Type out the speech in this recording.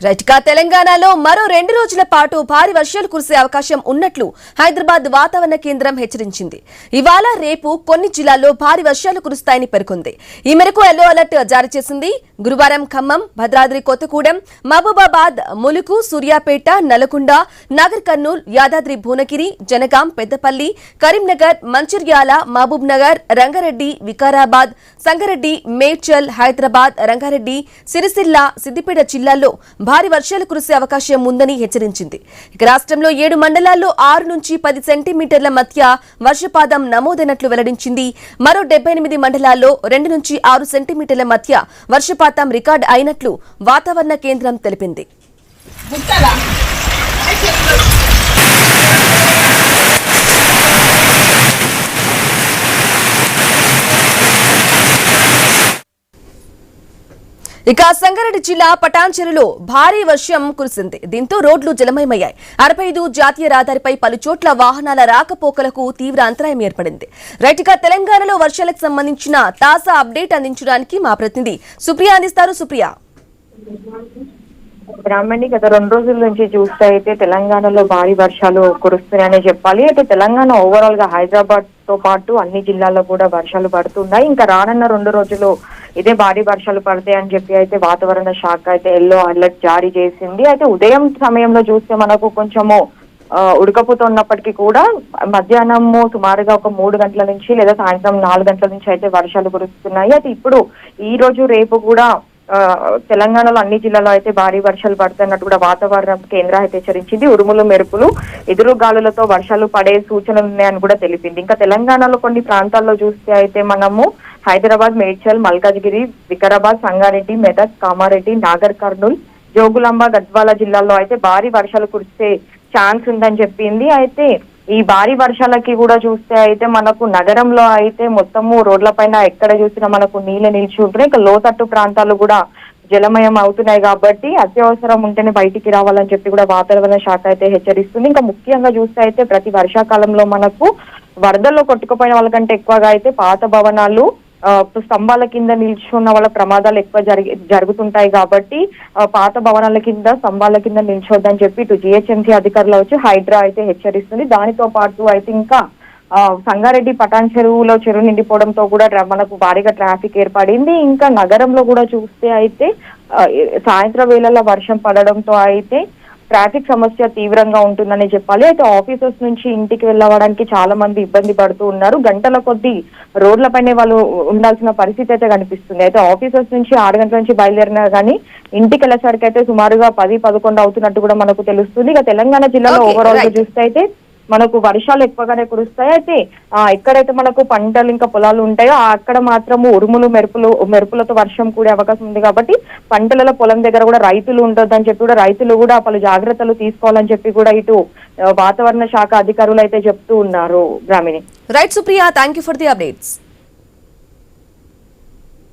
రైట్గా తెలంగాణలో మరో 2 రోజుల పాటు భారీ వర్షాలు కురిసే అవకాశం ఉన్నట్లు హైదరాబాద్ వాతావరణ కేంద్రం హెచ్చరించింది. ఇవాళ రేపు కొన్ని జిల్లాల్లో భారీ వర్షాలు కురుస్తాయని పేర్కొంది. ఈ మేరకు ఎల్లో అలర్ట్ జారీ చేసింది. గురువారం ఖమ్మం, భద్రాద్రి కొత్తగూడెం, మహబూబాబాద్, ములుగు, సూర్యాపేట, నల్గొండ, నాగర్ కర్నూల్, యాదాద్రి భువనగిరి, జనగాం, పెద్దపల్లి, కరీంనగర్, మంచిర్యాల, మహబూబ్ నగర్, రంగారెడ్డి, వికారాబాద్, సంగారెడ్డి, మేడ్చల్, హైదరాబాద్, రంగారెడ్డి, సిరిసిల్ల, సిద్దిపేట జిల్లాల్లో భారీ వర్షాలు కురిసే అవకాశం ఉందని హెచ్చరించింది. ఇక రాష్ట్రంలో 7 మండలాల్లో 6 నుంచి 10 సెంటీమీటర్ల మధ్య వర్షపాతం నమోదైనట్లు వెల్లడించింది. మరో 78 మండలాల్లో 2 నుంచి 6 సెంటీమీటర్ల మధ్య వర్షపాతం రికార్డు అయినట్లు వాతావరణ కేంద్రం తెలిపింది. ఇక సంగారెడ్డి జిల్లా పటాన్చెరులో భారీ వర్షం కురిసింది. దీంతో రోడ్లు జలమయమయ్యాయి. 65 జాతీయ రహదారిపై పలు చోట్ల వాహనాల రాకపోకలకు తీవ్ర అంతరాయం ఏర్పడింది. రైట్గా తెలంగాణలో వర్షాలకు సంబంధించిన తాజా అప్డేట్ అందించడానికి మా ప్రతినిధి సుప్రియ అందిస్తారు. సుప్రియ, బ్రాహ్మణి గత 2 రోజుల నుంచి చూస్తే అయితే తెలంగాణలో భారీ వర్షాలు కురుస్తున్నాయని చెప్పాలి. అయితే తెలంగాణ ఓవరాల్ గా హైదరాబాద్ తో పాటు అన్ని జిల్లాల్లో కూడా వర్షాలు పడుతున్నాయి. ఇంకా రానున్న 2 రోజులు ఇదే భారీ వర్షాలు పడతాయి అని చెప్పి అయితే వాతావరణ శాఖ అయితే ఎల్లో అలర్ట్ జారీ చేసింది. అయితే ఉదయం సమయంలో చూస్తే మనకు కొంచెము ఉడకపోతున్నప్పటికీ కూడా మధ్యాహ్నము సుమారుగా ఒక 3 గంటల నుంచి లేదా సాయంత్రం 4 గంటల నుంచి అయితే వర్షాలు కురుస్తున్నాయి. అయితే ఇప్పుడు ఈ రోజు రేపు కూడా తెలంగాణలో అన్ని జిల్లాలో అయితే భారీ వర్షాలు పడుతున్నట్టు కూడా వాతావరణ కేంద్రం అయితే హెచ్చరించింది. ఉరుములు, మెరుపులు, ఎదురు గాలులతో వర్షాలు పడే సూచనలు ఉన్నాయని కూడా తెలిపింది. ఇంకా తెలంగాణలో కొన్ని ప్రాంతాల్లో చూస్తే అయితే మనము హైదరాబాద్, మేడ్చల్, మల్కాజ్గిరి, వికారాబాద్, సంగారెడ్డి, మెదక్, కామారెడ్డి, నాగర్ కర్నూల్, జోగులాంబ, గద్వాల జిల్లాల్లో అయితే భారీ వర్షాలు కురిసే ఛాన్స్ ఉందని చెప్పింది. అయితే ఈ భారీ వర్షాలకి కూడా చూస్తే అయితే మనకు నగరంలో అయితే మొత్తము రోడ్ల పైన ఎక్కడ చూసినా మనకు నీళ్ళు నిలిచి ఉంటున్నాయి. ఇంకా లోతట్టు ప్రాంతాలు కూడా జలమయం అవుతున్నాయి. కాబట్టి అత్యవసరం ఉంటేనే బయటికి రావాలని చెప్పి కూడా వాతావరణ శాఖ అయితే హెచ్చరిస్తుంది. ఇంకా ముఖ్యంగా చూస్తే అయితే ప్రతి వర్షాకాలంలో మనకు వరదల్లో కొట్టుకుపోయిన వాళ్ళకంటే ఎక్కువగా అయితే పాత భవనాలు, స్తంభాల కింద నిల్చున్న వాళ్ళ ప్రమాదాలు ఎక్కువ జరుగుతుంటాయి. కాబట్టి పాత భవనాల కింద, స్తంభాల కింద నిల్చోద్దని చెప్పి ఇటు జిహెచ్ఎంసీ అధికారులు వచ్చి హైడ్రా అయితే హెచ్చరిస్తుంది. దానితో పాటు అయితే ఇంకా సంగారెడ్డి పటాన్ చెరువులో చెరువు నిండిపోవడంతో కూడా మనకు భారీగా ట్రాఫిక్ ఏర్పడింది. ఇంకా నగరంలో కూడా చూస్తే అయితే సాయంత్రం వేళల్లో వర్షం పడడంతో అయితే ట్రాఫిక్ సమస్య తీవ్రంగా ఉంటుందని చెప్పాలి. అయితే ఆఫీసెస్ నుంచి ఇంటికి వెళ్ళడానికి చాలా మంది ఇబ్బంది పడుతూ ఉన్నారు. గంటల కొద్దీ రోడ్లపైనే వాళ్ళు ఉండాల్సిన పరిస్థితి అయితే కనిపిస్తుంది. అయితే ఆఫీసెస్ నుంచి 6 గంటల నుంచి బయలుదేరినా కానీ ఇంటికి వెళ్ళేసరికి అయితే సుమారుగా 10-11 అవుతున్నట్టు కూడా మనకు తెలుస్తుంది. ఇక తెలంగాణ జిల్లాలో ఓవరాల్ గా చూస్తే అయితే మనకు వర్షాలు ఎక్కువగానే కురుస్తాయి. అయితే ఎక్కడైతే మనకు పంటలు ఇంకా పొలాలు ఉంటాయో అక్కడ మాత్రము ఉరుములు, మెరుపులతో వర్షం కూడే అవకాశం ఉంది. కాబట్టి పంటలలో పొలం దగ్గర కూడా రైతులు ఉండొద్దని చెప్పి కూడా రైతులు కూడా పలు జాగ్రత్తలు తీసుకోవాలని చెప్పి కూడా ఇటు వాతావరణ శాఖ అధికారులు అయితే చెప్తూ ఉన్నారు. గ్రామీణ right Supriya, thank you for the updates.